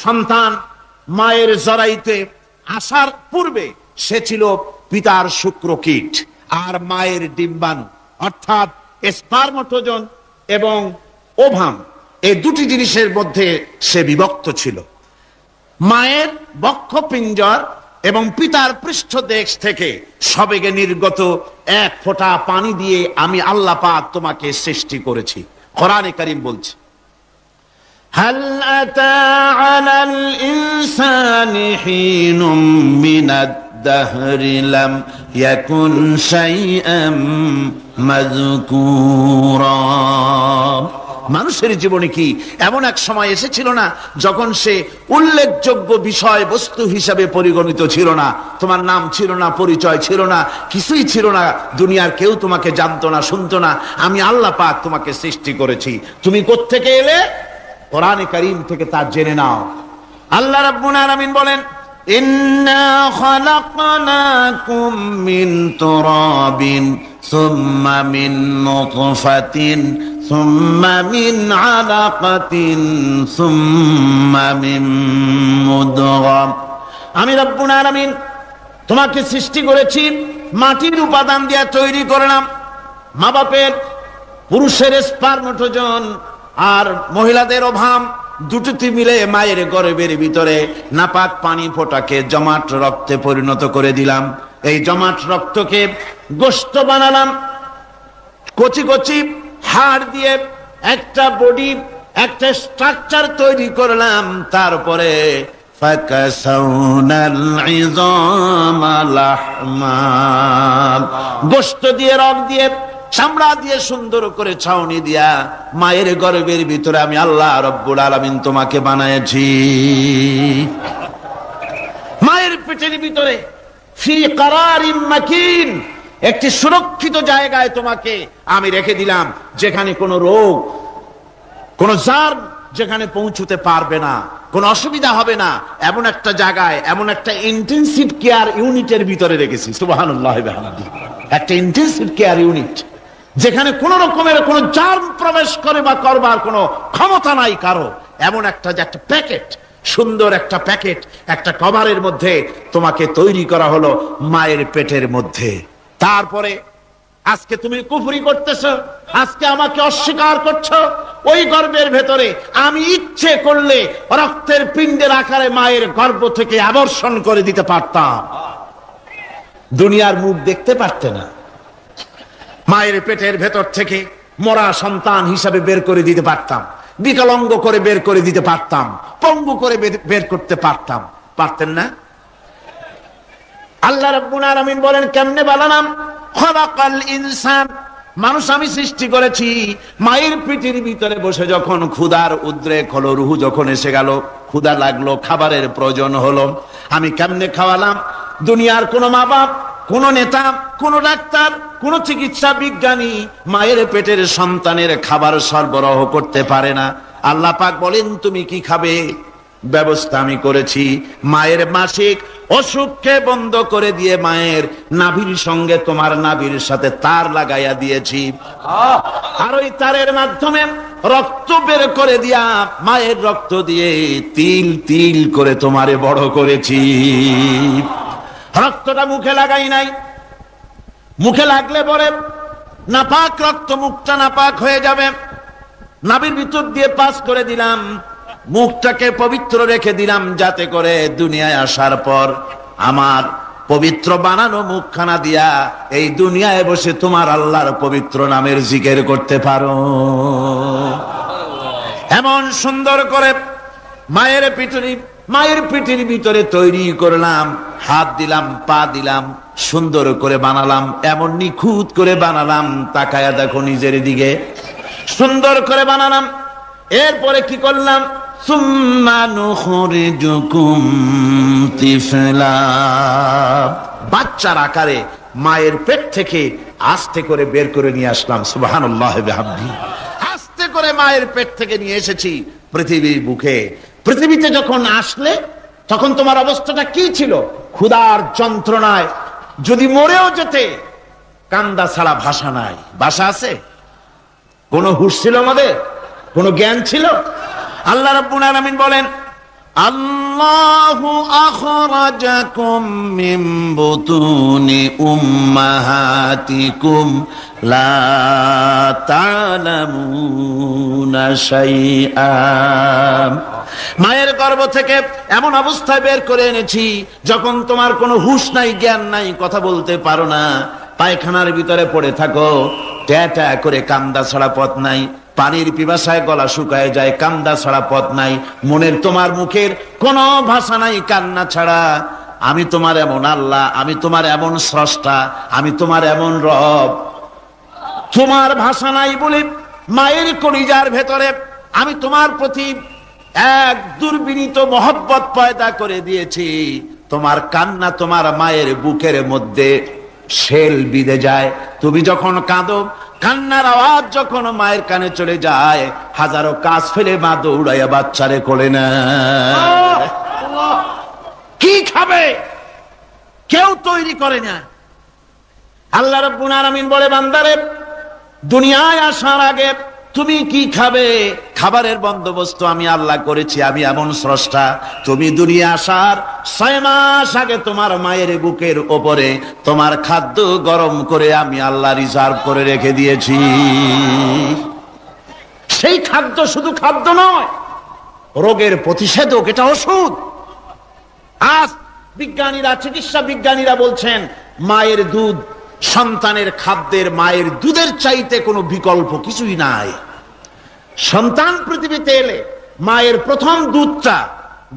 সন্তান মায়ের জরাইতে আসার পূর্বে সে ছিল পিতার শুক্রকীট আর মায়ের ডিম্বাণু, অর্থাৎ স্পার্মটোজন এবং ওভাম, এই দুটি জিনিসের মধ্যে সে বিভক্ত ছিল। মায়ের বক্ষপিঞ্জর এবং পিতার পৃষ্ঠদেশ থেকে সবেগে নির্গত এক ফোঁটা পানি দিয়ে আমি আল্লাহ পাক তোমাকে সৃষ্টি করেছি। কোরআনে কারীম বলছে, হাল আতা আলাল ইনসানি হিনুম মিনাদ দাহরি লাম ইয়াকুন শাইআম মাযকুরা। মানুষের জীবনে কি এমন এক সময় এসেছিল না যখন সে উল্লেখযোগ্য বিষয় বস্তু হিসাবে পরিগণিত ছিল না? তোমার নাম ছিল না, পরিচয় ছিল না, কিছুই ছিল না, দুনিয়ার কেউ তোমাকে জানতো না, শুনতো না। আমি আল্লাহ পাক তোমাকে সৃষ্টি করেছি। তুমি কোত্থেকে এলে? কোরআনে কারীম থেকে তা জেনে নাও। আল্লাহ রাব্বুল আলামিন বলেন, ইন্না খালাকনাকুম মিন তুরাবিন সুম্মা মিন নুতফাতিন সুম্মা মিন আলাকাতিন সুম্মা মিন মুদগা। আমি রাব্বুল আলামিন তোমাকে সৃষ্টি করেছি, মাটির উপাদান দিয়ে তৈরি করলাম। মা বাপের, পুরুষের স্পার্মটোজন আর মহিলাদের ওভাম দুটোতে মিলে মায়ের গর্ভের ভিতরে নাপাক পানি ফোঁটাকে জমাট রক্তে পরিণত করে দিলাম। এই জমাট রক্তকে গোশত বানালাম, কচি কচি হাড় দিয়ে একটা বডি, একটা স্ট্রাকচার তৈরি করলাম। তারপরে ফাকাসাউনাল ইযামা লাহমা, গোশত দিয়ে, রক দিয়ে, চামড়া দিয়ে সুন্দর করে ছাউনি দিয়া মায়ের গর্ভের ভিতরে আমি আল্লাহ রব্বুল আলামিন তোমাকে বানাইছি। মায়ের পেটের ভিতরে ফি কারারিম মাকিন, একটি সুরক্ষিত জায়গায় তোমাকে আমি রেখে দিলাম, যেখানে কোনো রোগ, কোনো জার্ম যেখানে পৌঁছতে পারবে না, কোনো অসুবিধা হবে না। এমন একটা জায়গায়, এমন একটা ইন্টেনসিভ কেয়ার ইউনিটের ভিতরে রেখেছি। সুবহানাল্লাহ ওয়া বিহামদিহি। একটা ইন্টেনসিভ কেয়ার ইউনিট, যেখানে কোন রকমের কোন জার্ম প্রবেশ করে বা করবার কোনো ক্ষমতা নাই কারো। এমন একটা যে একটা প্যাকেট, সুন্দর একটা প্যাকেট, একটা কভারের মধ্যে তোমাকে তৈরি করা হলো মায়ের পেটের মধ্যে। তারপরে আজকে তুমি কুফরি করতেছো, আজকে আমাকে অস্বীকার করছো। ওই গর্ভের ভেতরে আমি ইচ্ছে করলে রক্তের পিণ্ডের আকারে মায়ের গর্ভ থেকে আবর্ষণ করে দিতে পারতাম, দুনিয়ার মুখ দেখতে পারতে না। মায়ের পেটের ভেতর থেকে মরা সন্তান হিসাবে বের করে দিতে পারতাম, বিকলাঙ্গ করে বের করে দিতে পারতাম, পঙ্গু করে বের করতে পারতাম। পারতেন না? আল্লাহ রাব্বুল আলামিন বলেন, কেমনে বানালাম? খালাকাল ইনসান, মানুষ আমি সৃষ্টি করেছি মায়ের পেটের ভিতরে বসে। যখন ক্ষুধার উদ্রেক হলো, রুহু যখন এসে গেল, ক্ষুধা লাগলো, খাবারের প্রয়োজন হলো, আমি কেমনে খাওয়ালাম? দুনিয়ার কোন মা বাপ, কোন নেতা, কোন ডাক্তার, কোন চিকিৎসা বিজ্ঞানী মায়ের পেটের সন্তানের খাবার সরবরাহ করতে পারে না। আল্লাহ পাক বলেন, তুমি কি খাবে? ব্যবস্থা আমি করেছি। মায়ের মাসিক অসুখকে বন্ধ করে দিয়ে মায়ের নাভির সঙ্গে তোমার নাভির সাথে তার লাগাইয়া দিয়েছি, আর ওই তারের মাধ্যমে রক্ত বের করে দিয়া মায়ের রক্ত দিয়ে তিল তিল করে তোমারে বড় করেছি। রক্তটা মুখে লাগাই নাই, মুখে লাগলে পরে নাপাক রক্ত, মুখটা নাপাক হয়ে যাবে। নাভির ভিতর দিয়ে পাস করে দিলাম, মুখটাকে পবিত্র রেখে দিলাম, যাতে করে দুনিয়ায় আসার পর আমার পবিত্র বানানো মুখখানা দিয়া এই দুনিয়ায় বসে তোমার আল্লাহর পবিত্র নামের জিকির করতে পারো। এমন সুন্দর করে মায়ের পিঠের ভিতরে তৈরি করলাম, হাত দিলাম, পা দিলাম, সুন্দর করে বানালাম, এমন নিখুঁত করে বানালাম, তাকায়া দেখো নিজের দিকে, সুন্দর করে বানালাম। এরপরে কি করলাম? সুম্মা নুখরিজুকুম তিফলা, বাচ্চার আকারে মায়ের পেট থেকে আস্তে করে বের করে নিয়ে আসলাম। সুবহানাল্লাহ ওয়া বিহামদিহি। আস্তে করে মায়ের পেট থেকে নিয়ে এসেছি পৃথিবীর বুকে। পৃথিবীতে যখন আসলে তখন তোমার অবস্থাটা কি ছিল? ক্ষুধার যন্ত্রণায় যদি মরেও যেতে, কান্দা ছাড়া ভাষা নাই। ভাষা আছে? কোন হুঁশ ছিল আমাদের? কোন জ্ঞান ছিল? আল্লাহ রাব্বুল আলামিন বলেন, আল্লাহু আখরাজাকুম মিন বুতুনি উম্মাহাতিকুম লা তা'লামুনা শাইআ। মায়ের গর্ভ থেকে এমন অবস্থায় বের করে এনেছি যখন তোমার কোনো হুঁশ নাই, জ্ঞান নাই, কথা বলতে পারো না, পায়খানার ভিতরে পড়ে থাকো, ট্যাটা করে কান্দা ছাড়া পথ নাই, পানির পিপাসায় গলা শুকায় যায়, কান্দা ছাড়া পথ নাই, মনের তোমার মুখের কোনো ভাষা নাই কান্না ছাড়া। আমি তোমার এমন আল্লাহ, আমি তোমার এমন স্রষ্টা, আমি তোমার এমন রব। তোমার ভাষা নাই বলে মায়ের কলিজার ভেতরে আমি তোমার প্রতি এক দুর্বিনীত মহব্বত পয়দা করে দিয়েছি। তোমার কান্না তোমার মায়ের বুকের মধ্যে শেল বিঁধে যায়। তুমি যখন কাঁদো, কান্নার আওয়াজ যখন মায়ের কানে চলে যায়, হাজারো কাজ ফেলে মা দৌড়াইয়া বাচ্চারে কোলে নেয়। কি খাবে কেউ তৈরি করে না। আল্লাহ রাব্বুল আলামিন বলে, বান্দারে দুনিয়ায় আসার আগে তুমি কি খাবে, খাবারের বন্দোবস্ত আমি আল্লাহ করেছি, আমি এমন স্রষ্টা। তুমি দুনিয়া আসার 6 মাস আগে তোমার মায়ের বুকের ওপরে তোমার খাদ্য গরম করে আমি আল্লাহ রিজার্ভ করে রেখে দিয়েছি। সেই খাদ্য শুধু খাদ্য নয়, রোগের প্রতিষেধক, এটা ওষুধ। আজ বিজ্ঞানীরা, চিকিৎসা বিজ্ঞানীরা বলছেন মায়ের দুধ সন্তানের খাদ্যের, মায়ের দুধের চাইতে কোনো বিকল্প কিছুই নাই। সন্তান পৃথিবীতে এলে মায়ের প্রথম দুধটা,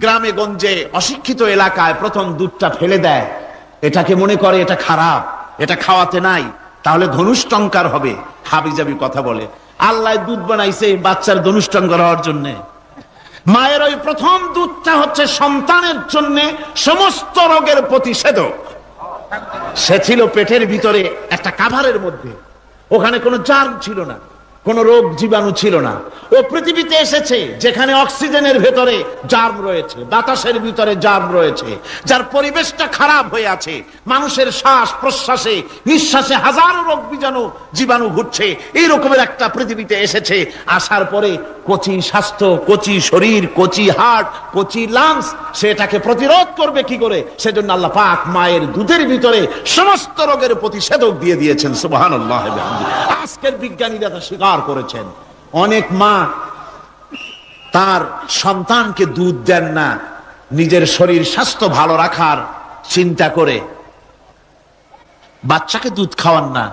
গ্রামে গঞ্জে অশিক্ষিত এলাকায় প্রথম দুধটা ফেলে দেয়, এটাকে মনে করে এটা খারাপ, এটা খাওয়াতে নাই, তাহলে ধনুষ্টঙ্কার হবে, হাবিজাবি কথা বলে। আল্লাহ দুধ বানাইছে বাচ্চার ধনুষ্টঙ্কার হওয়ার জন্য। মায়ের ওই প্রথম দুধটা হচ্ছে সন্তানের জন্য সমস্ত রোগের প্রতিষেধক। সে ছিল পেটের ভিতরে একটা কাভারের মধ্যে, ওখানে কোনো জার্ম ছিল না, কোনো রোগ জীবাণু ছিল না। ও পৃথিবীতে এসেছে যেখানে অক্সিজেনের ভেতরে জার্ম রয়েছে, বাতাসের ভিতরে জার্ম রয়েছে, যার পরিবেশটা খারাপ হয়ে আছে। মানুষের শ্বাস প্রশ্বাসে, নিঃশ্বাসে হাজারো রোগ বীজাণু জীবাণু ঘুরছে। এই রকমের একটা পৃথিবীতে এসেছে। আসার পরে কচি স্বাস্থ্য, কচি শরীর, কচি হার্ট, কচি লাংস, সেটাকে প্রতিরোধ করবে কি করে? সেজন্য আল্লাহ পাক মায়ের দুধের ভিতরে সমস্ত রোগের প্রতিষেধক দিয়ে দিয়েছেন। সুবহানাল্লাহ। আজকের বিজ্ঞানীরা তা স্বীকার করেছেন। অনেক মা তার সন্তানকে দুধ দেন না, নিজের শরীর স্বাস্থ্য ভালো রাখার চিন্তা করে বাচ্চাকে দুধ খাওয়ান না।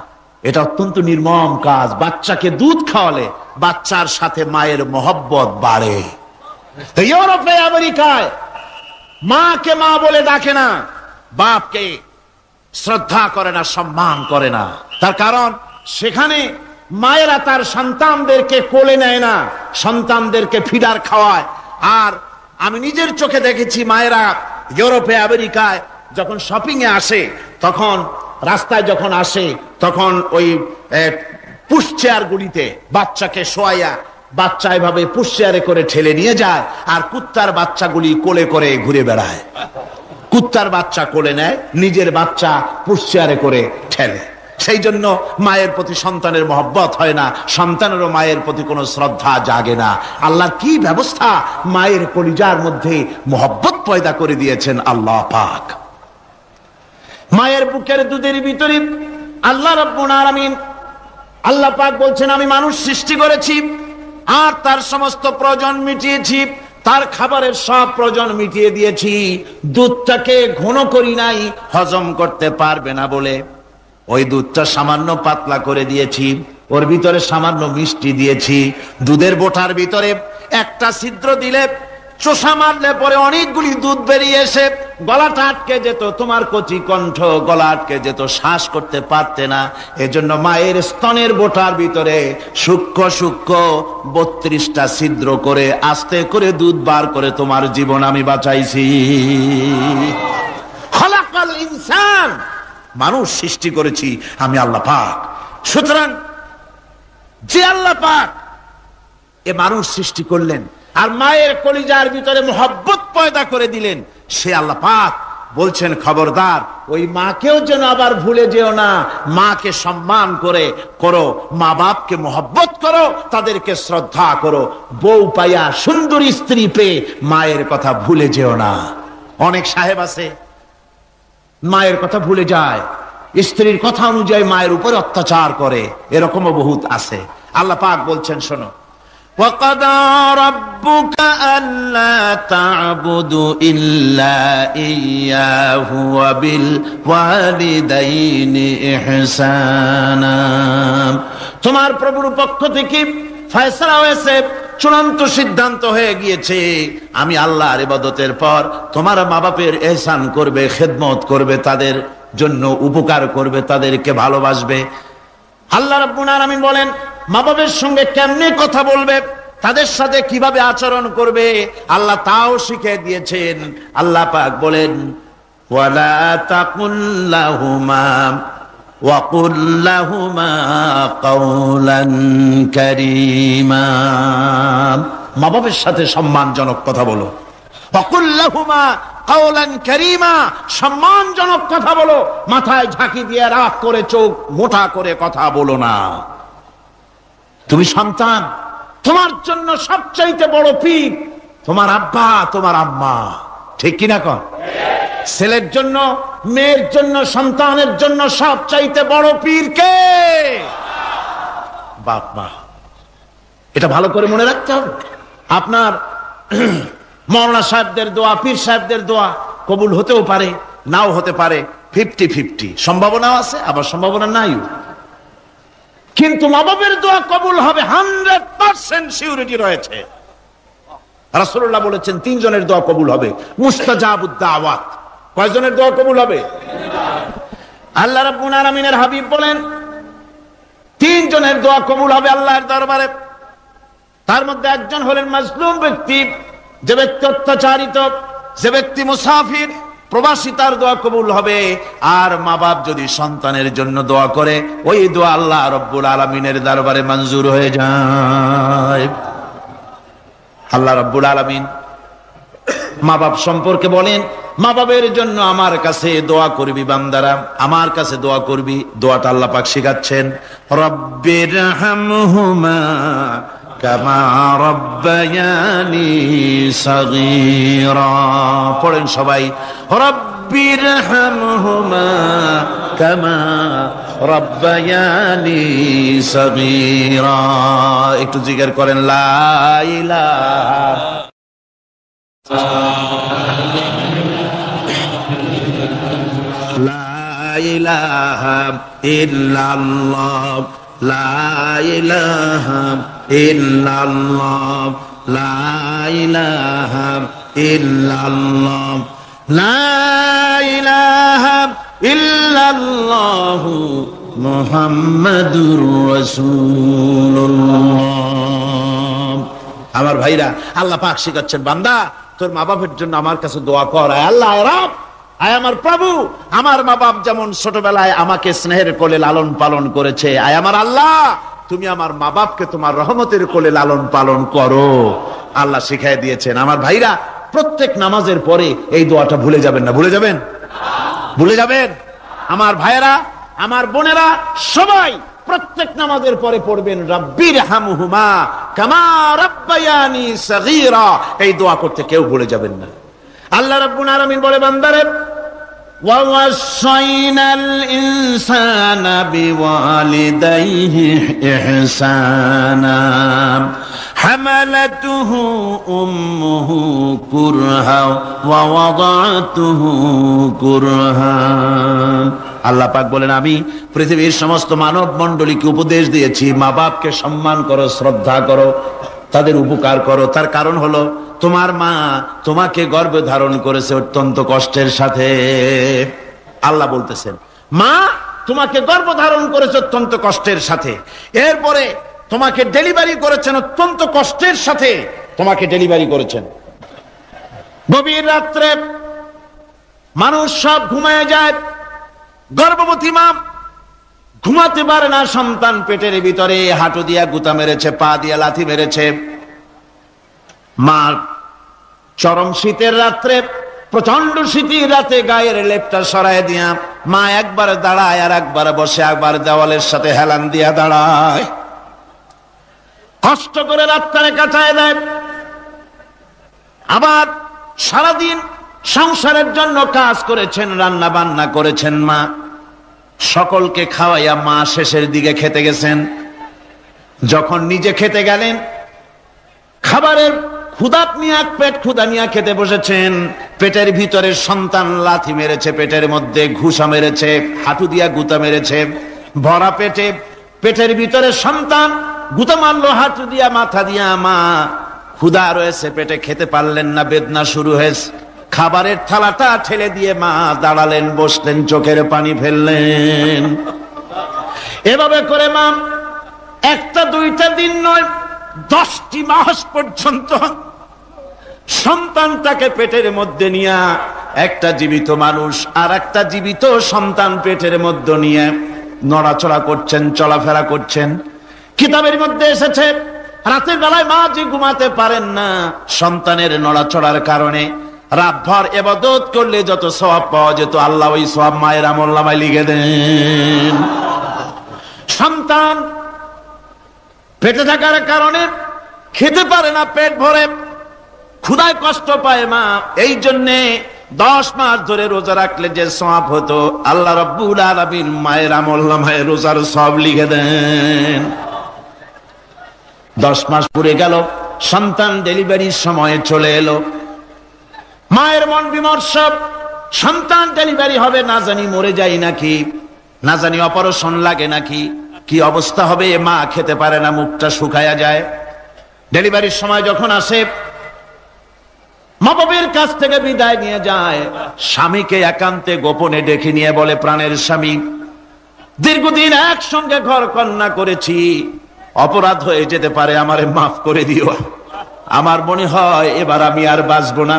এটা অত্যন্ত নির্মম কাজ। বাচ্চাকে দুধ খাওয়ালে বাচ্চার সাথে মায়ের মহব্বত বাড়ে। ইউরোপে, আমেরিকায় মাকে মা বলে ডাকে না, বাপকে শ্রদ্ধা করে না, সম্মান করে না। তার কারণ সেখানে মায়েরা তার সন্তানদেরকে কোলে নেয় না, সন্তানদেরকে ফিডার খাওয়ায়। আর আমি নিজের চোখে দেখেছি মায়েরা ইউরোপে, আমেরিকায় যখন শপিং এ আসে, তখন রাস্তায় যখন আসে, তখন ওই পুশ চেয়ার গুলিতে বাচ্চাকে শোয়াইয়া বাচ্চা এভাবে পুশ চেয়ারে করে ঠেলে নিয়ে যায়, আর কুত্তার বাচ্চাগুলি কোলে করে ঘুরে বেড়ায়। কুত্তার বাচ্চা কোলে নেয়, নিজের বাচ্চা পুশ চেয়ারে করে ঠেলে। সেই জন্য মায়ের প্রতি সন্তানের মহব্বত হয় না, সন্তানেরও মায়ের প্রতি কোনো শ্রদ্ধা জাগে না। আল্লাহর কি ব্যবস্থা! মায়ের কলিজার মধ্যে মহব্বত পয়দা করে দিয়েছেন আল্লাহ পাক। মায়ের বুকের দুধের ভিতরে আল্লাহ রাব্বুল আলামিন, আল্লাহ পাক বলছেন, আমি মানুষ সৃষ্টি করেছি আর তার সমস্ত প্রয়োজন মিটিয়েছি, তার খাবারের সব প্রয়োজন মিটিয়ে দিয়েছি। দুধটাকে ঘন করি নাই হজম করতে পারবে না বলে, ওই দুধটা সামান্য পাতলা করে দিয়েছি, ওর ভিতরে সামান্য মিষ্টি দিয়েছি। দুধের বোটার ভিতরে একটা ছিদ্র দিলে, চোষা মারলে পরে অনেকগুলি দুধ বেরিয়ে এসে গলাটা আটকে যেত, তোমার কচি কণ্ঠ গলা আটকে যেত, শ্বাস করতে পারতে না। এজন্য মায়ের স্তনের বোটার ভিতরে সূক্ষ্ম সূক্ষ্ম 32টা ছিদ্র করে আস্তে করে দুধ বার করে তোমার জীবন আমি বাঁচাইছি। খলাকাল ইনসান, মানুষ সৃষ্টি করেছি আমি আল্লাহ পাক। সুতরাং যে আল্লাহ পাক এ মানুষ সৃষ্টি করলেন আর মায়ের কলিজার ভিতরে মোহব্বত পয়দা করে দিলেন, সে আল্লাহ পাক বলছেন খবরদার ওই মাকেও যেন আবার ভুলে যেও না, মাকে সম্মান করে করো, মা বাপকে মহব্বত করো, তাদেরকে শ্রদ্ধা করো। বউ পাইয়া সুন্দরী স্ত্রী পেয়ে মায়ের কথা ভুলে যেও না। অনেক সাহেব আছে মায়ের কথা ভুলে যায়, স্ত্রীর কথা অনুযায়ী মায়ের উপর অত্যাচার করে, এরকমও বহুত আছে। আল্লাহ পাক বলছেন শোনো, وَقَضَى رَبُّكَ أَلَّا تَعْبُدُوا إِلَّا إِيَّاهُ وَبِالْوَالِدَيْنِ إِحْسَانًا। তোমার প্রভুর পক্ষ থেকে ফয়সালা হয়েছে, চূড়ান্ত সিদ্ধান্ত হয়ে গিয়েছে, আমি আল্লাহর ইবাদতের পর তোমার মা বাপের ইহসান করবে, খেদমত করবে, তাদের জন্য উপকার করবে, তাদেরকে ভালোবাসবে। আল্লাহ রাব্বুল আলামিন বলেন মা বাবার সঙ্গে কেমনে কথা বলবে, তাদের সাথে কিভাবে আচরণ করবে, আল্লাহ তাও শিখিয়ে দিয়েছেন। আল্লাহ পাক বলেন ওয়ালা তাকুল লাহুমা ওয়া কুল লাহুমা কাওলান কারীমা। মা বাবার সাথে সম্মানজনক কথা বলো। ওয়া কুল লাহুমা কাওলান কারীমা, সম্মানজনক কথা বলো, মাথায় ঝাঁকি দিয়ে রাগ করে চোখ মোটা করে কথা বলো না। তুমি সন্তান, তোমার জন্য সবচাইতে বড় পীর তোমার আব্বা, তোমার আম্মা, ঠিক কিনা কন? ছেলের জন্য, মেয়ের জন্য, সন্তানের জন্য সবচাইতে বড় পীর কে? বাপ মা। এটা ভালো করে মনে রাখতে হবে। আপনার মৌলানা সাহেবদের দোয়া, পীর সাহেবদের দোয়া কবুল হতেও পারে, নাও হতে পারে, 50-50 সম্ভাবনাও আছে, আবার সম্ভাবনা নাই। কিন্তু মা বাবার দোয়া কবুল হবে 100% সিউরিটি রয়েছে। রাসূলুল্লাহ বলেছেন 3 জনের দোয়া কবুল হবে, মুস্তাজাবুদ দাওয়াত। কয়জনের দোয়া কবুল হবে? আল্লাহ রাব্বুল আলামিনের হাবিব বলেন 3 জনের দোয়া কবুল হবে আল্লাহর দরবারে। তার মধ্যে একজন হলেন মাজলুম ব্যক্তি, যে ব্যক্তি অত্যাচারিত, যে ব্যক্তি মুসাফির, প্রবাসী, তার দোয়া কবুল হবে। আর মা বাপ যদি সন্তানের জন্য দোয়া করে, ওই দোয়া আল্লাহ রাব্বুল আলামিনের দরবারে মঞ্জুর হয়ে যায়। আল্লাহ রাব্বুল আলামিন মা বাপ সম্পর্কে বলেন, মা বাবের জন্য আমার কাছে দোয়া করবি বান্দারা, আমার কাছে দোয়া করবি। দোয়াটা আল্লাহ পাক শিখাচ্ছেন, রব্বিরহামহুমা কামা রব্বায়ানি সাগীরা। পড়েন সবাই, রব্বিরহামহুমা কামা রব্বায়ানি সাগীরা। একটু জিকির করেন লা ইলাহা লা ইলাহা ইল্লাল্লাহ, লা ইলাহা ইল্লাল্লাহ, লা ইলাহা ইল্লাল্লাহ, লা ইলাহা ইল্লাল্লাহ মুহাম্মাদুর রাসূলুল্লাহ। আমার ভাইরা, আল্লাহ পাক শিখাচ্ছেন, বান্দা তোর মা বাপের জন্য আমার কাছে দোয়া কর। আল্লাহ রব, আয় আমার প্রভু, আমার মা বাপ যেমন ছোটবেলায় আমাকে স্নেহের কোলে লালন পালন করেছে, আয় আমার আল্লাহ তুমি আমার মা বাপকে তোমার রহমতের কোলে লালন পালন করো। আল্লাহ শিখাই দিয়েছেন। আমার ভাইরা, প্রত্যেক নামাজের পরে এই দোয়াটা ভুলে যাবেন না। ভুলে যাবেন? ভুলে যাবেন? আমার ভাইরা, আমার বোনেরা, সবাই প্রত্যেক নামাজের পরে পড়বেন রব্বিরহামহুমা কামা রব্বায়ানি সাগীরা। এই দোয়া করতে কেউ ভুলে যাবেন না। আল্লাহ রাব্বুল আলামিন বলে, বান্দারে وَوَصَّيْنَا الْإِنسَانَ بِوَالِدَيْهِ إِحْسَانًا حَمَلَتْهُ أُمُّهُ كُرْهًا وَوَضَعَتْهُ كُرْهًا। আল্লাহ পাক বলেন, আমি পৃথিবীর সমস্ত মানব মণ্ডলীকে উপদেশ দিয়েছি, মা বাপকে সম্মান করো, শ্রদ্ধা করো, তাদের উপকার করো। তার কারণ হলো তোমার মা তোমাকে গর্ভে ধারণ করেছে অত্যন্ত কষ্টের সাথে। আল্লাহ বলতেছেন, মা তোমাকে গর্ভ ধারণ করেছে অত্যন্ত কষ্টের সাথে, এরপরে তোমাকে ডেলিভারি করেছেন অত্যন্ত কষ্টের সাথে, তোমাকে ডেলিভারি করেছেন। গভীর রাত্রে মানুষ সব ঘুমায় যায়, গর্ভবতী মা ঘুমাতে পারে না, সন্তান পেটের ভিতরে হাঁটু দিয়া গুতা মেরেছে, পা দিয়া লাথি মেরেছে। মা চরম শীতের রাত্রে প্রচন্ড শীতের রাতে গায়ের লেপটা সরায় দিয়া মা একবার দাঁড়ায় আর একবার বসে, একবার দেওয়ালের সাথে হেলান দিয়া দাঁড়ায়, কষ্ট করে রাতটারে কাটায় দেয়। আবার সারাদিন সংসারের জন্য কাজ করেছেন, রান্না বান্না করেছেন মা, সকলকে খাওয়াইয়া মা শেষের দিকে খেতে গেছেন। যখন নিজে খেতে গেলেন, খাবারের ক্ষুধাত নিয়ে এক পেট ক্ষুধা নিয়ে খেতে বসেছেন, পেটের ভিতরে সন্তান লাথি মেরেছে, পেটের মধ্যে ঘুষা মেরেছে, হাঁটু দিয়া গুতা মেরেছে, ভরা পেটে পেটের ভিতরে সন্তান গুতা মারলো হাঁটু দিয়া মাথা দিয়া। মা ক্ষুধা রয়েছে পেটে, খেতে পারলেন না, বেদনা শুরু হয়েছে। খাবারের থালাটা ঠেলে দিয়ে মা দাঁড়ালেন, বসলেন, চোখের পানি ফেললেন। এভাবে করে মা একটা দুইটা দিন নয়, 10টি মাস পর্যন্ত সন্তানটাকে পেটের মধ্যে নিয়ে, একটা জীবিত মানুষ আর একটা জীবিত সন্তান পেটের মধ্যে নিয়ে নড়াচড়া করছেন, চলাফেরা করছেন। কিতাবের মধ্যে এসেছে রাতের বেলায় মা যে ঘুমাতে পারেন না সন্তানের নড়াচড়ার কারণে। রাতভর ইবাদত করলে যত সওয়াব পাওয়া যেত, আল্লাহ ওই সওয়াব মায়ের আমলনামায় লিখে দেন। সন্তান পেটে থাকার কারণে খেতে পারে না, পেট ভরে ক্ষুধায় কষ্ট পায় মা। এই জন্যে 10 মাস ধরে রোজা রাখলে যে সওয়াব হতো, আল্লাহ রাব্বুল আলামিন মায়ের আমলনামায় রোজার সওয়াব লিখে দেন। 10 মাস পুরে গেল, সন্তান ডেলিভারির সময় চলে এলো। মায়ের মন বিমর্ষ, সন্তান ডেলিভারি হবে, না জানি মরে যাই নাকি, না জানি অপারেশন লাগে নাকি, কি অবস্থা হবে। মা খেতে পারে না, মুখটা শুকায়া যায়। ডেলিভারির সময় যখন আসে, মা বাবার কাছ থেকে বিদায় নিয়ে যায়, স্বামীকে একান্তে গোপনে ডেকে নিয়ে বলে, প্রাণের স্বামী, দীর্ঘদিন একসঙ্গে ঘর কন্যা করেছি, অপরাধ হয়ে যেতে পারে, আমারে মাফ করে দিও। আমার মনে হয় এবার আমি আর বাঁচবো না।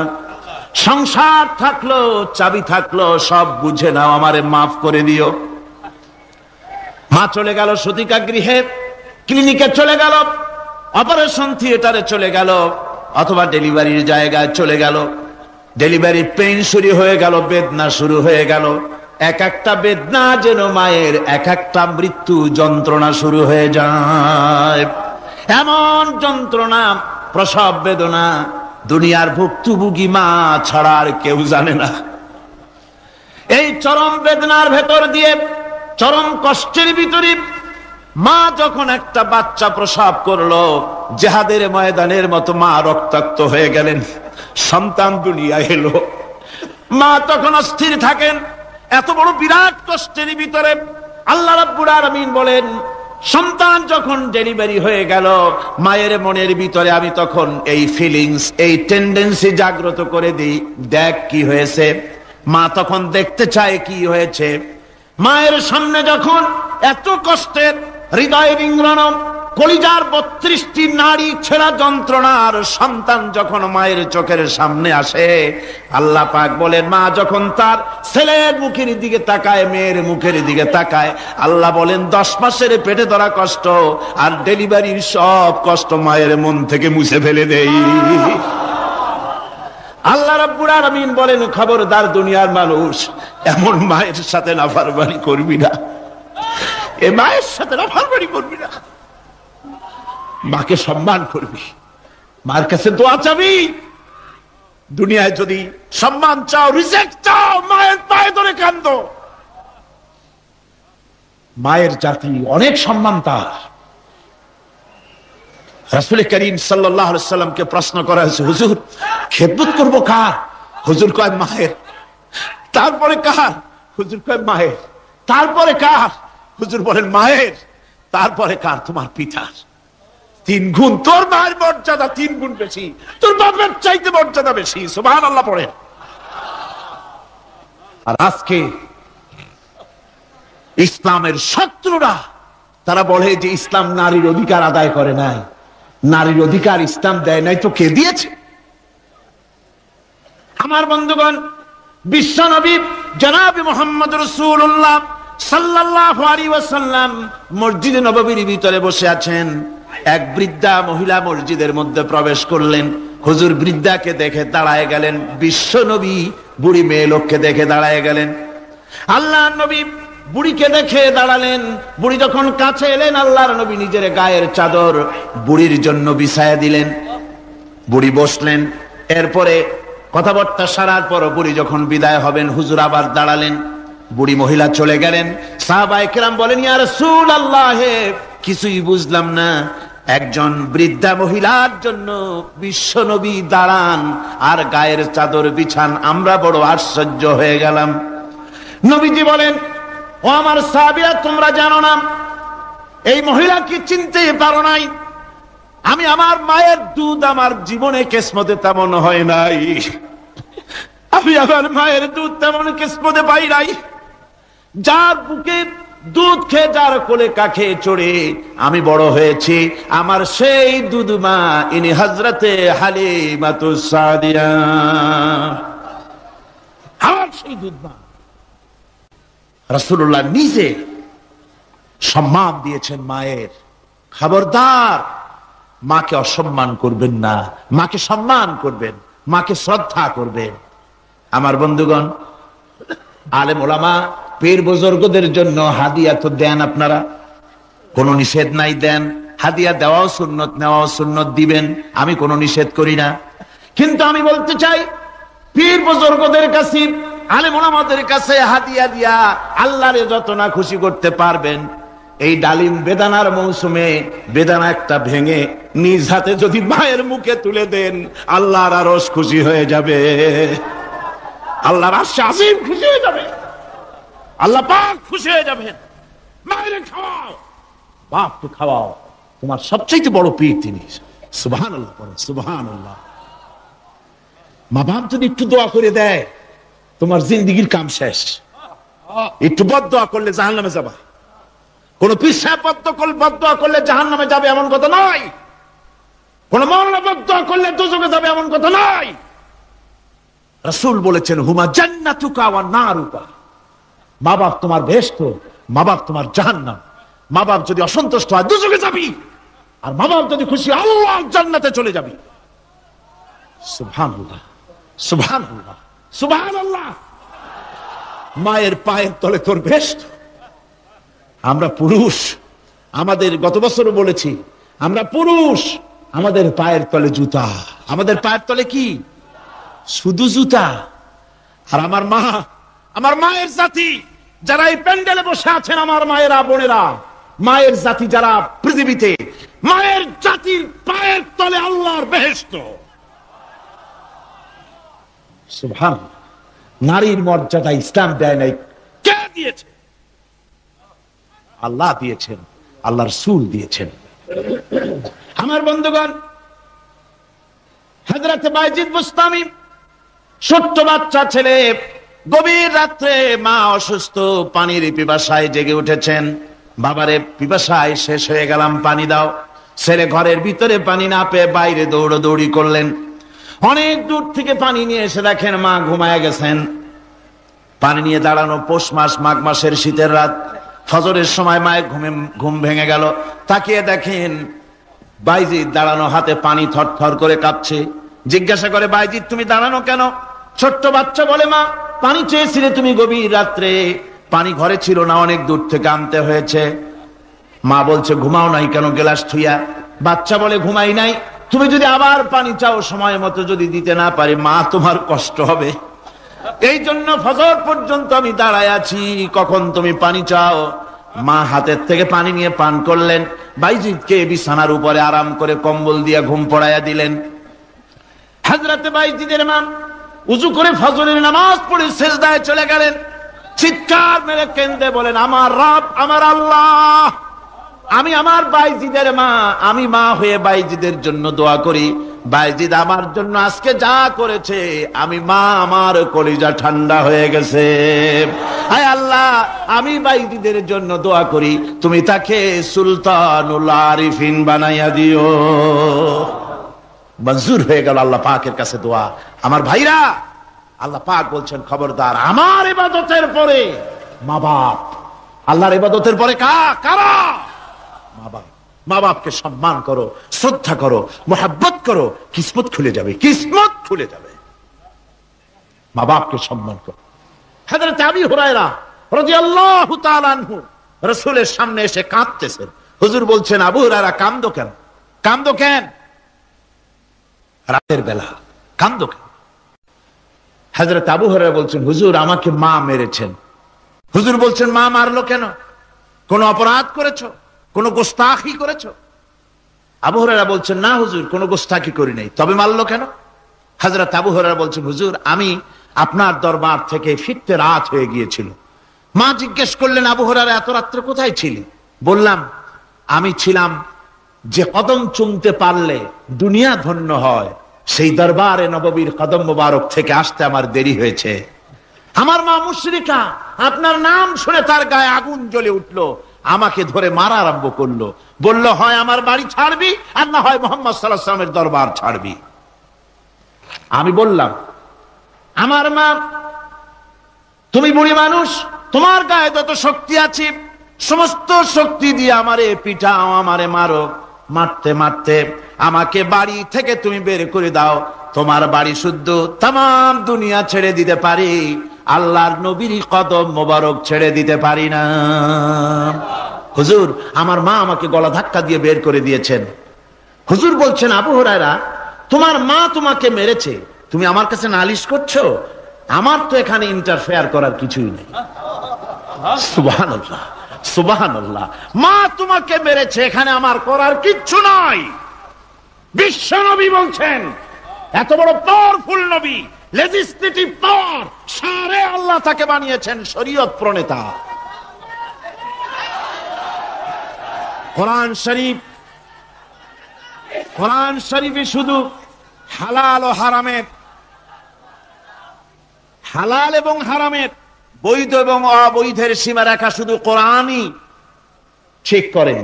সংসার থাকলো, চাবি থাকলো, সব বুঝে নাও, আমারে মাফ করে দিও। মা চলে গেল সতিকা গৃহে, ক্লিনিকে চলে গেল, অপারেশন থিয়েটারে চলে গেল, অথবা ডেলিভারির জায়গায় চলে গেল। ডেলিভারি পেইন শুরু হয়ে গেল, বেদনা শুরু হয়ে গেল। এক একটা বেদনা যেন মায়ের এক একটা মৃত্যু যন্ত্রণা শুরু হয়ে যায়। এমন যন্ত্রণা, প্রসব বেদনা দুনিয়ার ভুক্তভোগী মা ছাড়া আর কেউ জানে না। এই চরম বেদনার ভেতর দিয়ে, চরম কষ্টের ভিতরে মা যখন একটা বাচ্চা প্রসব করলো, জিহাদের ময়দানের মতো মা রক্তাক্ত হয়ে গেলেন, সন্তান দুনিয়া এলো। মা তখন অস্থির থাকেন। এত বড় বিরাট কষ্টের ভিতরে আল্লাহ রাব্বুল আলামিন বলেন, সন্তান যখন ডেলিভারি হয়ে গেল, মায়ের মনের ভিতরে আমি তখন এই ফিলিংস, এই টেন্ডেন্সি জাগ্রত করে দিই, দেখ কি হয়েছে। মা তখন দেখতে চায় কি হয়েছে। মায়ের সামনে যখন এত কষ্টের, হৃদয় বিংগ্রণ, কলিজার 32টি নাড়ি ছেঁড়া যন্ত্রণার সন্তান যখন মায়ের চোখের সামনে আসে, আল্লাহ পাক বলেন, মা যখন তার ছেলের মুখের দিকে তাকায়, মেয়ের মুখের দিকে তাকায়, আল্লাহ বলেন 10 মাসের পেটে ধরা কষ্ট আর ডেলিভারির সব কষ্ট মায়ের মন থেকে মুছে ফেলে দেই। আল্লাহ রাব্বুল আলামিন বলেন, খবরদার দুনিয়ার মানুষ, এমন মায়ের সাথে নাফরমানি করবি না, এ মায়ের সাথে নাফরমানি করবি না, মাকে সম্মান করবি, মার কাছে দোয়া চাবি। দুনিয়ায় যদি সম্মান চাও, রিজেক্ট চাও, মায়ের পায়ে ধরে কাঁদো। মায়ের জাতি অনেক সম্মান তার। রাসূল করিম সাল্লাল্লাহু আলাইহি সাল্লামকে প্রশ্ন করা হয়েছে, হুজুর খেদমত করব কার? হুজুর কয় মায়ের। তারপরে কার? হুজুর কয় মায়ের। তারপরে কার? হুজুর বলেন মায়ের। তারপরে কার? তোমার পিতার। 3 গুণ। তোর মায়ের মর্যাদা 3 গুণ বেশি, তোর বাপের চাইতে মর্যাদা বেশি। সুবহানাল্লাহ পড়েন। আর আজকে ইসলামের শত্রুরা তারা বলে যে ইসলাম নারীর অধিকার আদায় করে নাই। নারীর অধিকার ইসলাম দেয় নাই তো কে দিয়েছে? আমার বন্ধুগণ, বিশ্বনবী জনাব মুহাম্মদ রাসূলুল্লাহ সাল্লাল্লাহু আলাইহি ওয়াসাল্লাম মসজিদে নববীর ভিতরে বসে আছেন। এক বৃদ্ধা মহিলা মসজিদের মধ্যে প্রবেশ করলেন। হুজুর বৃদ্ধাকে দেখে দাঁড়ায় গেলেন, বিশ্ব নবী বুড়ি মেয়ে লোককে দেখে দাঁড়ায় গেলেন। আল্লাহর নবী বুড়িকে দেখে দাঁড়ালেন। বুড়ি যখন কাছে এলেন, আল্লাহর নবী নিজের গায়ের চাদর বুড়ির জন্য বিছায়া দিলেন। বুড়ি বসলেন। এরপরে কথাবার্তা সারার পর বুড়ি যখন বিদায় হবেন, হুজুর আবার দাঁড়ালেন। বুড়ি মহিলা চলে গেলেন। সাহাবায়ে কেরাম বলেন, ইয়া রাসূলুল্লাহ, কিছুই বুঝলাম না, একজন বৃদ্ধা মহিলার জন্য বিশ্ব নবী দাঁড়ান আর গায়ের চাদর বিছান, আমরা বড় আশ্চর্য হয়ে গেলাম। নবীজি বলেন, ও আমার সাহাবীরা, তোমরা জানো না, এই মহিলাকে চিনতে পারো নাই। আমি আমার মায়ের দুধ আমার জীবনে কিসমতে তেমন হয় নাই। আমি আমার মায়ের দুধ তেমন কিসমতে পাই নাই। যার বুকে দুধ খেয়ে, যার কোলে কাখে চড়ে আমি বড় হয়েছি, আমার সেই দুধ মা, ইনি হযরতে হালিমাতুস সাদিয়া, আমার সেই দুধ মা। রাসূলুল্লাহ নিজে সম্মান দিয়েছেন মায়ের। খবরদার, মাকে অসম্মান করবেন না, মাকে সম্মান করবেন, মাকে শ্রদ্ধা করবেন। আমার বন্ধুগণ, আলেম ওলামা পীর বুজুর্গদের জন্য হাদিয়া তো দেন, আপনারা কোনো নিষেধ নাই, দেন। হাদিয়া দেওয়াও সুন্নত, নেওয়াও সুন্নত, দিবেন, আমি কোনো নিষেধ করি না। কিন্তু আমি বলতে চাই, পীর বুজুর্গদের কাছে, আলেম ওলামাদের কাছে হাদিয়া দিয়া আল্লাহরে যত না খুশি করতে পারবেন, এই ডালিম বেদানার মৌসুমে বেদানা একটা ভেঙে নিজ হাতে যদি মায়ের মুখে তুলে দেন, আল্লাহর আরশ খুশি হয়ে যাবে, আল্লাহর আরশে আজিম খুশি হয়ে যাবে, আল্লাহ পাক খুশি হয়ে যাবেন। মায়ের খাওয়াও, বাপকে খাওয়াও, তোমার সবচেয়ে বড় পীর তিনি। সুবহানাল্লাহ, সুবহানাল্লাহ। মা বাপ যদি একটু দোয়া করে দেয়, তোমার জিন্দেগির কাম শেষ। একটু বদদোয়া করলে জাহান্নামে যাবা। কোন পীর সাহেব বদদোয়া করলে জাহান্নামে যাবে এমন কথা নয়। কোন মাওলানা বদদোয়া করলে দোজখে যাবে এমন কথা নয়। রাসূল বলেছেন, হুমা জান্নাতুকা ওয়া নারুকা। মা বাপ তোমার বেহেশত, মা বাপ তোমার জাহান্নাম। মা বাপ যদি অসন্তুষ্ট হয়, দোজখে যাবি, আর মা বাপ যদি খুশি, আল্লাহর জান্নাতে চলে যাবি। সুবহানাল্লাহ, সুবহানাল্লাহ, সুবহানাল্লাহ। মায়ের পায়ের তলে তোর বেহেশত। আমরা পুরুষ, আমাদের গত বছরও বলেছি, আমরা পুরুষ, আমাদের পায়ের তলে জুতা। আমাদের পায়ের তলে কি? শুধু জুতা। আর আমার মা, আমার মায়ের জাতি যারা এই প্যান্ডেলে বসে আছেন, আমার মায়েরা, বোনেরা, মায়ের জাতি যারা পৃথিবীতে, মায়ের জাতির পায়ের তলে আল্লাহর বেহেশত। সুবহানাল্লাহ। নারীর মর্যাদা ইসলাম দেয় নাই, কে দিয়েছে? আল্লাহ দিয়েছেন, আল্লাহ রাসূল দিয়েছেন। আমার বন্ধুগণ, হযরত বাইজিদ বুস্তামি, ছোট্ট বাচ্চা ছেলে, গভীর রাত্রে মা অসুস্থ, পানির পিপাসায় জেগে উঠেছেন। বাবারে, পিপাসায় শেষ হয়ে গেলাম, পানি দাও। ছেলে ঘরের ভিতরে পানি না পেয়ে বাইরে দৌড়াদৌড়ি করলেন। অনেক দূর থেকে পানি নিয়ে এসে দেখেন মা ঘুমায় গেছেন। পানি নিয়ে দাঁড়ানো, পৌষ মাস, মাঘ মাসের শীতের রাত, ফজরের সময় মায়ের ঘুম ভেঙে গেল। তাকিয়ে দেখেন বাইজিদ দাঁড়ানো, হাতে পানি থরথর করে কাঁপছে। জিজ্ঞাসা করে, বাইজিদ তুমি দাঁড়ানো কেন? ছোট্ট বাচ্চা বলে, মা পানি চেয়েছিলে তুমি গভীর রাত্রে, পানি ঘরে ছিল না, অনেক দূর থেকে আনতে হয়েছে। মা বলছে, ঘুমাও নাই কেন গ্লাস থুইয়া? বাচ্চা বলে, ঘুমাই নাই। তুমি যদি আবার পানি চাও, সময় মতো যদি দিতে না পারি, মা তোমার কষ্ট হবে। এই জন্য ফজর পর্যন্ত আমি দাঁড়ায় আছি, কখন তুমি পানি চাও। মা হাতের থেকে পানি নিয়ে পান করলেন। বাইজিদকে বিছানার উপরে আরাম করে কম্বল দিয়ে ঘুম পড়াইয়া দিলেন। হযরতে বাইজিদের মা উযু করে ফজরের নামাজ পড়ে সিজদায় চলে গেলেন। চিৎকার মেরে কেঁদে বলেন, আমার রব, আমার আল্লাহ, আমি আমার বাইজিদের মা, আমি মা হয়ে বাইজিদের জন্য দোয়া করি। বাইজিদ আমার জন্য আজকে যা করেছে, আমি মা, আমার কলিজা ঠান্ডা হয়ে গেছে। হায় আল্লাহ, আমি বাইজিদের জন্য দোয়া করি, তুমি তাকে সুলতানুল আরিফিন বানাইয়া দিও। মঞ্জুর হয়ে গেল আল্লাহ পাকের কাছে দোয়া। আমার ভাইরা, আল্লাহ পাক বলছেন, খবরদার, আমার ইবাদতের পরে মা বাপ, আল্লাহর ইবাদতের পরে কারা? মা বাপ। মা বাপকে সম্মান করো, শ্রদ্ধা করো, মুহাব্বত করো, কিসমত খুলে যাবে, কিসমত খুলে যাবে। মা বাপকে সম্মান করো। হযরত আবু হুরায়রা রাদিয়াল্লাহু তাআলা আনহু রাসূলের সামনে এসে কাঁদতেছেন। হুজুর বলছেন, আবু হুরায়রা কাঁদো কেন? কাঁদো কেন? রাতের বেলা কাঁদো কেন? হযরত আবু হুরায়রা বলছেন, হুজুর আমাকে মা মেরেছেন। হুজুর বলছেন, মা মারলো কেন? কোন অপরাধ করেছো? কোন গোস্তাখি করেছো? আবু হুরায়রা বলছেন, না হুজুর, কোন গোস্তাখি করি নাই, তবে মারলো কেন? হযরত আবু হুরায়রা বলছেন, হুজুর আমি আপনার দরবার থেকে ফিরতে রাত হয়ে গিয়েছিল। মা জিজ্ঞেস করলেন, আবু হুরায়রা এত রাত্রে কোথায় ছিলি? বললাম, আমি ছিলাম যে কদম চুমতে পারলে দুনিয়া ধন্য হয়, সেই দরবারে নববীর কদম মোবারক থেকে আসতে আমার দেরি হয়েছে। আমার মা মুশরিকা, আপনার নাম শুনে তার গায়ে আগুন জ্বলে উঠলো, আমাকে ধরে মারা আরম্ভ করলো। বলল, হয় আমার বাড়ি ছাড়বি আর না হয় মুহাম্মদ সাল্লাল্লাহু আলাইহি ওয়াসাল্লামের দরবার ছাড়বি। আমি বললাম, আমার মা, তুমি বুড়ি মানুষ, তোমার গায়ে যত শক্তি আছে সমস্ত শক্তি দিয়ে আমারে পিটাও, আমারে মারো। মারতে মারতে আমাকে বাড়ি থেকে তুমি বের করে দাও। তোমার বাড়ি শুদ্ধ তাম দুনিয়া ছেড়ে দিতে পারি, আল্লাহর নবীর কদম মোবারক ছেড়ে দিতে পারি না। হুজুর আমার মা আমাকে গলা ধাক্কা দিয়ে বের করে দিয়েছেন। হুজুর বলছেন, আবু হুরায়রা তোমার মা তোমাকে মেরেছে, তুমি আমার কাছে নালিশ করছো? আমার তো এখানে ইন্টারফেয়ার করার কিছুই নেই। সুবহানাল্লাহ, সুবহানাল্লাহ। মা তোমাকে মেরেছে, এখানে আমার করার কিচ্ছু নাই। বিশ্ব নবী বলছেন, এত বড় পাওয়ারফুল নবী, লেজিসলেটিভ পাওয়ার, সারে আল্লাহ তাকে বানিয়েছেন শরীয়ত প্রণেতা। কোরআন শরীফ, কোরআন শরীফে শুধু হালাল ও হারামের, হালাল এবং হারামের, বৈধ এবং অবৈধের সীমারেখা শুধু কোরআনই ঠিক করেন,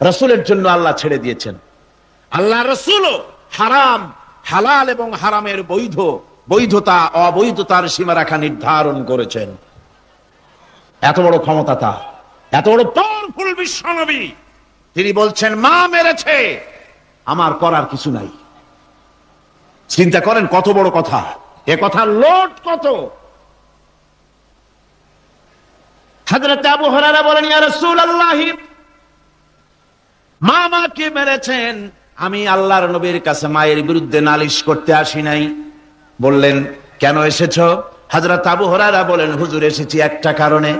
রাসূলের জন্য আল্লাহ ছেড়ে দিয়েছেন। আল্লাহ রাসূলও হারাম, হালাল এবং হারামের বৈধ, বৈধতা অবৈধতার সীমারেখা নির্ধারণ করেছেন। এত বড় ক্ষমতা তার, এত বড় পাওয়ারফুল বিশ্বনবী, তিনি বলছেন মা মেরেছে, আমার করার কিছু নাই। চিন্তা করেন কত বড় কথা, এ কথা লোড কত। হযরত আবু হুরায়রা বলেন, ইয়া রাসূলুল্লাহ, মা আমাকে মেরেছেন, আমি আল্লাহর নবীর কাছে মায়ের বিরুদ্ধে নালিশ করতে আসি নাই। বললেন, কেন এসেছো? হযরত আবু হুরায়রা বলেন, হুজুর এসেছি একটা কারণে,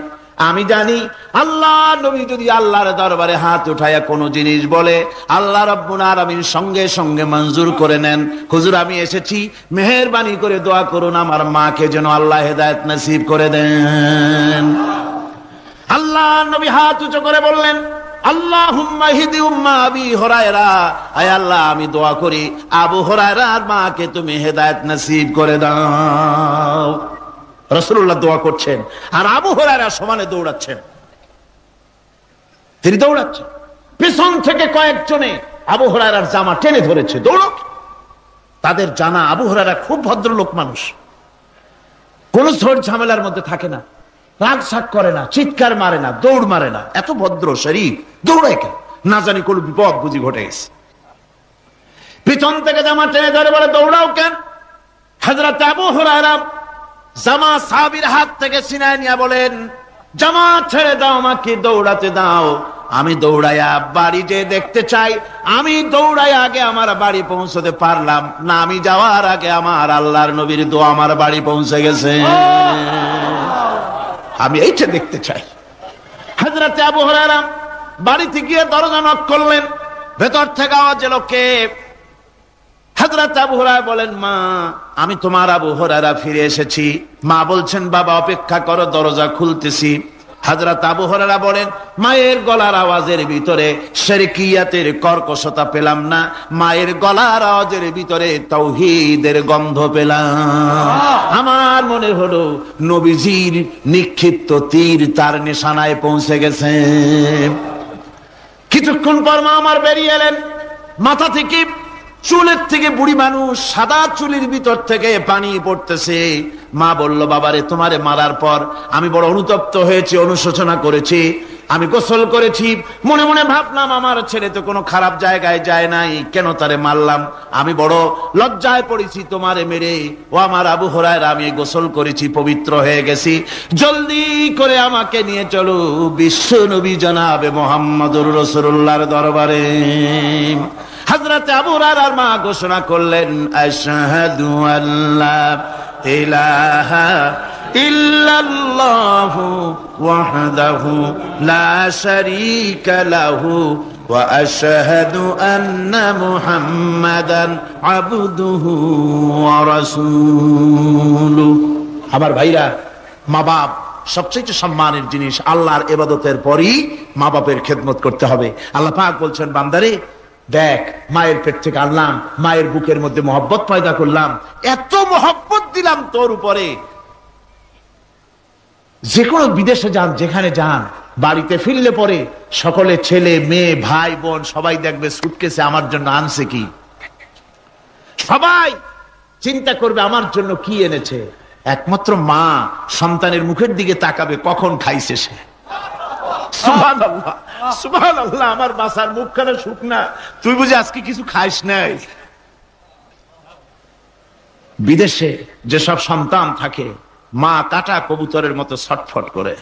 আমি জানি আল্লাহ নবী যদি আল্লাহর দরবারে হাত উঠায়া কোনো জিনিস বলে, আল্লাহ রাব্বুল আলামিন সঙ্গে সঙ্গে মঞ্জুর করে নেন। হুজুর আমি এসেছি, মেহেরবানি করে দোয়া করুন আমার মাকে যেন আল্লাহ হেদায়েত নসিব করে দেন। আল্লাহ নবী হাত উঁচু করে বললেন, আল্লাহুম্মা হিদি উম্মা আবি হুরায়রা, আয় আল্লাহ আমি দোয়া করি আবু হুরায়রার মাকে তুমি হেদায়েত নসিব করে দাও। রাসূলুল্লাহ দোয়া করছেন আর আবু হুরায়রা সমানে দৌড়াচ্ছেন। তিনি দৌড়াচ্ছেন, পিছন থেকে কয়েকজনে আবু হুরায়রার জামা টেনে ধরেছে, দৌড়। তাদের জানা আবু হুরায়রা খুব ভদ্রলোক মানুষ, কোন ঝড় ঝামেলার মধ্যে থাকে না, রাগ শাক করে না, চিৎকার মারে না, দৌড় মারে না, এত ভদ্র শরীর, দৌড়ায় কেন? না জানি কোন বিপদ বুঝি ঘটে গেছে। পিছন থেকে জামা টেনে ধরে বলে, দৌড়াও কেন? হযরত আবু হুরায়রা জামা সাহাবীর হাত থেকে ছিনায় নিয়ে বলেন, জামা ছেড়ে দাও, আমাকে দৌড়াতে দাও, আমি দৌড়াইয়া বাড়ি যে দেখতে চাই। আমি দৌড়াইয়া আগে আমার বাড়ি পৌঁছতে পারলাম না, আমি যাওয়ার আগে আমার আল্লাহর নবীর দোয়া আমার বাড়ি পৌঁছে গেছে, আমি এইটা দেখতে চাই। হযরত আবু হুরায়রা বাড়িতে গিয়ে দরজা নক করলেন, ভেতর থেকে আওয়াজ এলো, কে? হযরত আবু হুরায়রা বলেন, মা আমি তোমার আবু হুরায়রা ফিরে এসেছি। মা বলছেন, বাবা অপেক্ষা করো, দরজা খুলতেছি। হযরত আবু হুরায়রা বলেন, মায়ের গলার আওয়াজের ভিতরে শিরকিয়াতের কর্কশতা পেলাম না, মায়ের গলার আওয়াজের ভিতরে তাওহীদের গন্ধ পেলাম। আমার মনে হলো নবীজির নিক্ষিপ্ত তীর তার নিশানায় পৌঁছে গেছে। কিছুক্ষণ পর মা আমার বেরিয়ে এলেন, মাথা থেকে চুলের থেকে, বুড়ি মানুষ, সাদা চুলের ভিতর থেকে পানি পড়তেছে। মা বলল, বাবারে তোমারে মারার পর আমি বড় অনুতপ্ত হয়েছি, অনুশোচনা করেছি। আমি গোসল করেছি, মনে মনে ভাবলাম আমার ছেলে তো কোনো খারাপ জায়গায় যায় নাই, কেন তারে মারলাম? আমি বড় লজ্জায় পড়েছি তোমারে মেরে। ও আমার আবু হুরায়রা, আমি গোসল করেছি, পবিত্র হয়ে গেছি, জলদি করে আমাকে নিয়ে চলো বিশ্ব নবী জনাবে মুহাম্মদুর রাসূলুল্লাহর দরবারে। হযরত আবু হুরায়রার মা ঘোষণা করলেন, আশহাদু আল্লা ইলাহা ইল্লাল্লাহু ওয়াহদাহু লা শারীকা লাহু ওয়া আশহাদু আন্না মুহাম্মাদান আবদুহু ওয়া রাসূলুহু। আমার ভাইরা, মা বাপ সবচেয়ে সম্মানের জিনিস। আল্লাহর ইবাদতের পরই মা বাপের খেদমত করতে হবে। আল্লাহ পাক বলছেন, বান্দারে দেখ, মায়ের পেট থেকে আনলাম, মায়ের বুকের মধ্যে মহব্বত পয়দা করলাম, এত মহব্বত দিলাম তোর উপরে, যে কোনো বিদেশে যান, যেখানে যান, বাড়িতে ফিরলে পরে সকলে, ছেলে মেয়ে ভাই বোন সবাই দেখবে সুটকেসে আমার জন্য আনছে কি। সবাই চিন্তা করবে আমার জন্য কি এনেছে। একমাত্র মা সন্তানের মুখের দিকে তাকাবে, কখন খাইছে সে। সুবহানাল্লাহ, সুবহানাল্লাহ। আমার বাসার মুখখানা শুকনা, তুই বুঝি আজকে কিছু খাইস নাই। বিদেশে যেসব সন্তান থাকে, মা কাটা কবুতরের মতো ছটফট করে।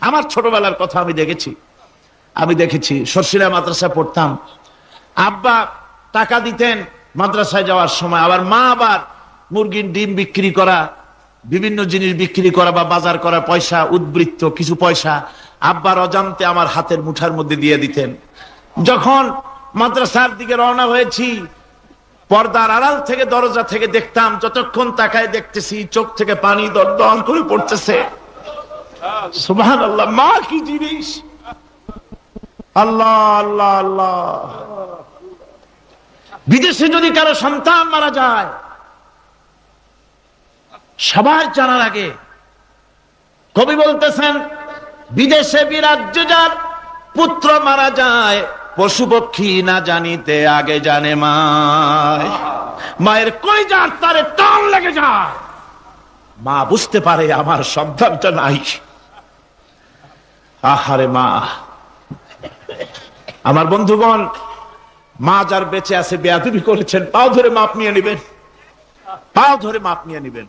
আমার ছোটবেলার কথা আমি দেখেছি। সরসিলা মাদ্রাসায় পড়তাম, আব্বা টাকা দিতেন মাদ্রাসায় যাওয়ার সময়, আবার মা আবার মুরগির ডিম বিক্রি করা, বিভিন্ন জিনিস বিক্রি করা বা বাজার করা পয়সা, উদ্বৃত্ত কিছু পয়সা আব্বার অজান্তে আমার হাতের মুঠার মধ্যে দিয়ে দিতেন। যখন মাদ্রাসার দিকে রওনা হয়েছি, পর্দার আড়াল থেকে, দরজা থেকে দেখতাম, যতক্ষণ তাকায় দেখতেছি চোখ থেকে পানি দরদর করে পড়তেছে। সুবহানাল্লাহ, মা কি জিনিস! আল্লাহ আল্লাহ আল্লাহ। বিদেশে যদি কারো সন্তান মারা যায়, সবার জানার আগে কবি বলতেছেন, বিদেশে বিরাজ্য যার পুত্র মারা যায়, পশু পক্ষী না জানিতে আগে জানে মায়। মায়ের কলিজার তারে টান লেগে যায়, মা বুঝতে পারে আমার সন্তানটা নাই। আহারে মা! আমার বন্ধুগণ, মা যার বেঁচে আছে, বেয়াদবি করেছেন, পাও ধরে মাপ নিয়ে নেবেন, পাও ধরে মাপ নিয়ে নেবেন।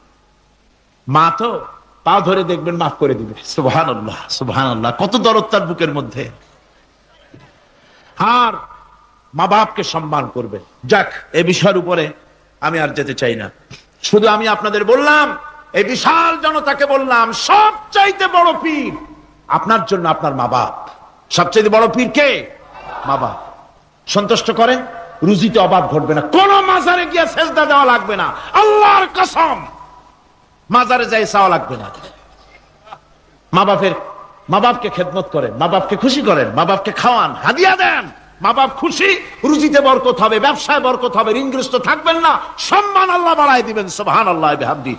মা তো পাও ধরে দেখবেন, মাফ করে দিবে। সুবহানাল্লাহ, সুবহানাল্লাহ। কত দরদ তার বুকের মধ্যে। আর মা বাপকে সম্মান করবে। যাক, এই বিষয়ের উপরে আমি আর যেতে চাই না। শুধু আমি আপনাদের বললাম, এই বিশাল জনতাকে বললাম, সবচাইতে বড় পীর আপনার জন্য আপনার মা বাপ। সবচাইতে বড় পীর কে? মা বাপ। সন্তুষ্ট করেন, রুজিতে অভাব ঘটবে না, কোন মাজারে গিয়ে সেজদা দেওয়া লাগবে না, আল্লাহর কসম, মাজারে যাই চাওয়া লাগবে না। মা বাপকে খেদমত করেন, মা বাপকে খুশি করেন, মা বাপকে খাওয়ান, হাদিয়া দেন, মা বাপ খুশি, রুজিতে বরকত হবে, ব্যবসায় বরকত হবে, ঋণগ্রস্ত থাকবেন না, সম্মান আল্লাহ বাড়ায় দিবেন। সুবহানাল্লাহ বিহামদি।